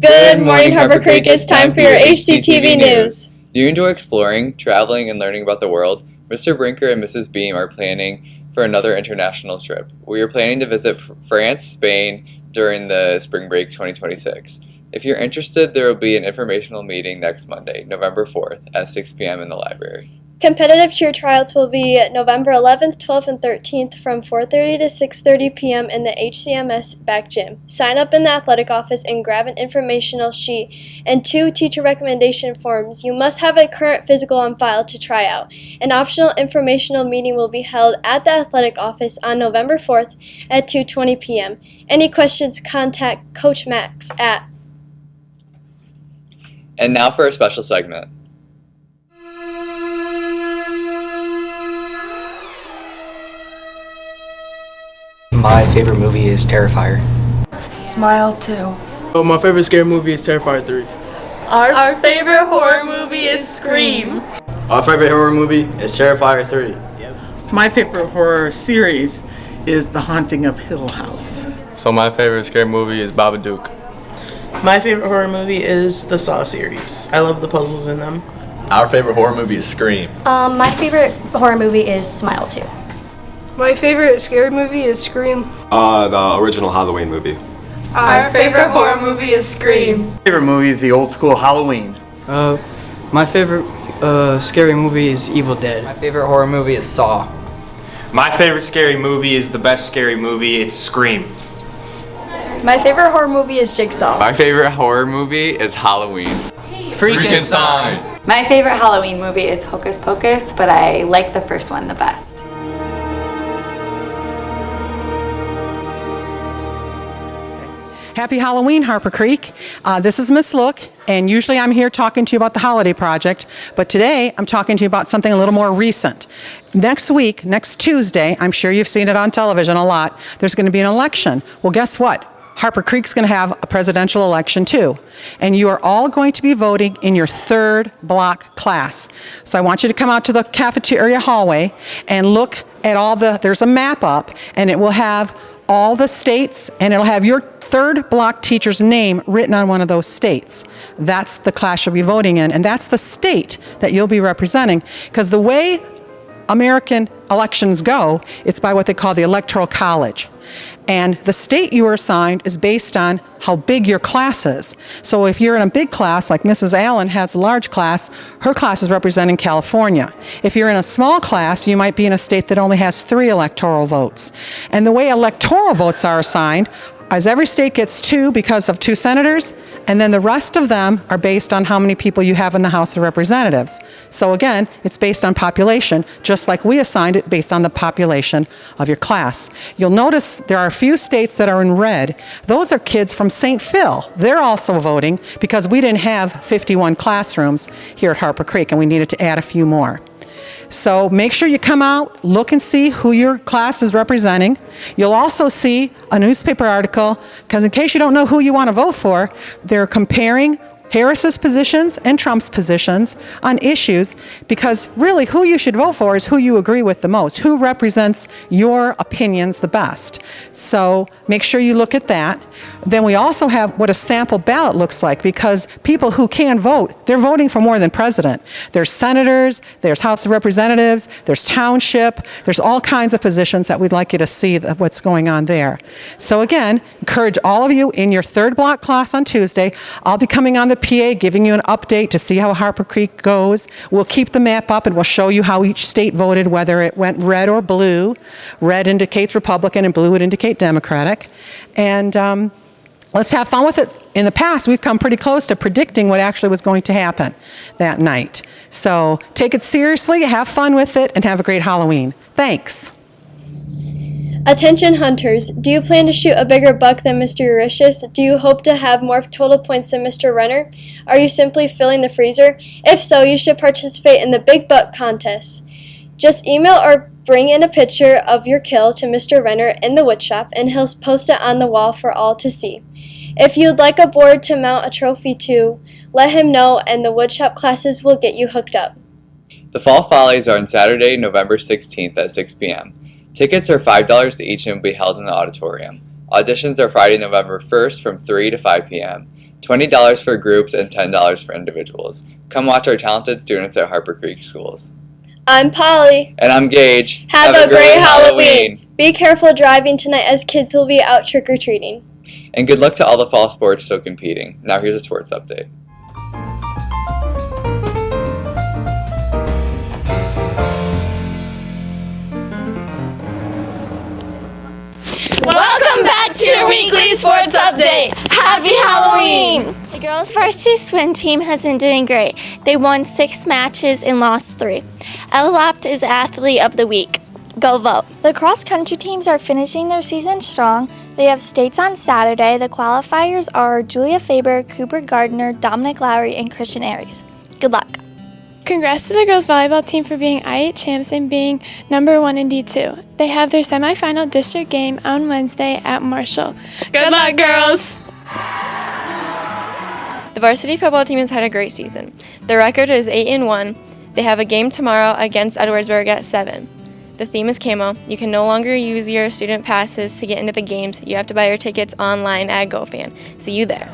Good morning, Harper Creek. It's time for your HCTV news. Do you enjoy exploring, traveling, and learning about the world? Mr. Brinker and Mrs. Beam are planning for another international trip. We are planning to visit France, Spain during the spring break 2026. If you're interested, there will be an informational meeting next Monday, November 4th at 6 p.m. in the library. Competitive cheer tryouts will be November 11th, 12th, and 13th from 4:30 to 6:30 p.m. in the HCMS back gym. Sign up in the athletic office and grab an informational sheet and 2 teacher recommendation forms. You must have a current physical on file to try out. An optional informational meeting will be held at the athletic office on November 4th at 2:20 p.m. Any questions, contact Coach Max at. And now for a special segment. My favorite movie is Terrifier. Smile 2. Oh, my favorite scary movie is Terrifier 3. Our favorite horror movie is Scream. Our favorite horror movie is Terrifier 3. My favorite horror series is The Haunting of Hill House. So my favorite scary movie is Babadook. My favorite horror movie is the Saw series. I love the puzzles in them. Our favorite horror movie is Scream. My favorite horror movie is Smile 2. My favorite scary movie is Scream. The original Halloween movie. Our favorite horror movie is Scream. My favorite movie is the old school Halloween. My favorite scary movie is Evil Dead. My favorite horror movie is Saw. My favorite scary movie is the best scary movie. It's Scream. My favorite horror movie is Jigsaw. My favorite horror movie is Halloween. Frankenstein. My favorite Halloween movie is Hocus Pocus, but I like the first one the best. Happy Halloween, Harper Creek. This is Miss Look, and usually I'm here talking to you about the holiday project, but today I'm talking to you about something a little more recent. Next week, next Tuesday, I'm sure you've seen it on television a lot, there's going to be an election. Well, guess what? Harper Creek's going to have a presidential election too, and you are all going to be voting in your third block class. So I want you to come out to the cafeteria hallway and look at there's a map up, and it will have all the states, and it'll have your third block teacher's name written on one of those states. That's the class you'll be voting in, and that's the state that you'll be representing. Because the way American elections go, it's by what they call the Electoral College. And the state you are assigned is based on how big your class is. So if you're in a big class, like Mrs. Allen has a large class, her class is representing California. If you're in a small class, you might be in a state that only has 3 electoral votes. And the way electoral votes are assigned, as every state gets 2 because of 2 senators, and then the rest of them are based on how many people you have in the House of Representatives. So again, it's based on population, just like we assigned it based on the population of your class. You'll notice there are a few states that are in red. Those are kids from St. Phil. They're also voting because we didn't have 51 classrooms here at Harper Creek, and we needed to add a few more. So make sure you come out, look and see who your class is representing. You'll also see a newspaper article, because in case you don't know who you want to vote for, they're comparing Harris's positions and Trump's positions on issues, because really who you should vote for is who you agree with the most, who represents your opinions the best. So make sure you look at that. Then we also have what a sample ballot looks like, because people who can vote, they're voting for more than president. There's senators, there's House of Representatives, there's township, there's all kinds of positions that we'd like you to see what's going on there. So again, encourage all of you in your third block class on Tuesday. I'll be coming on the PA giving you an update to see how Harper Creek goes. We'll keep the map up and we'll show you how each state voted, whether it went red or blue. Red indicates Republican and blue would indicate Democratic. And let's have fun with it. In the past, we've come pretty close to predicting what actually was going to happen that night. So take it seriously, have fun with it, and have a great Halloween. Thanks. Attention hunters, do you plan to shoot a bigger buck than Mr. Euritius? Do you hope to have more total points than Mr. Renner? Are you simply filling the freezer? If so, you should participate in the Big Buck Contest. Just email or bring in a picture of your kill to Mr. Renner in the woodshop, and he'll post it on the wall for all to see. If you'd like a board to mount a trophy to, let him know, and the woodshop classes will get you hooked up. The Fall Follies are on Saturday, November 16th at 6 p.m. Tickets are $5 to each and will be held in the auditorium. Auditions are Friday, November 1st from 3 to 5 p.m. $20 for groups and $10 for individuals. Come watch our talented students at Harper Creek schools. I'm Polly. And I'm Gage. Have a great Halloween. Be careful driving tonight as kids will be out trick-or-treating. And good luck to all the fall sports still competing. Now here's a sports update. Welcome back to your weekly sports update. Happy Halloween! The girls' varsity swim team has been doing great. They won 6 matches and lost 3. Ella Lopt is Athlete of the Week. Go vote. The cross-country teams are finishing their season strong. They have states on Saturday. The qualifiers are Julia Faber, Cooper Gardner, Dominic Lowry, and Christian Aries. Good luck. Congrats to the girls volleyball team for being I-8 champs and being number 1 in D2. They have their semifinal district game on Wednesday at Marshall. Good luck, girls! The varsity football team has had a great season. Their record is 8-1. They have a game tomorrow against Edwardsburg at 7. The theme is camo. You can no longer use your student passes to get into the games. You have to buy your tickets online at GoFan. See you there.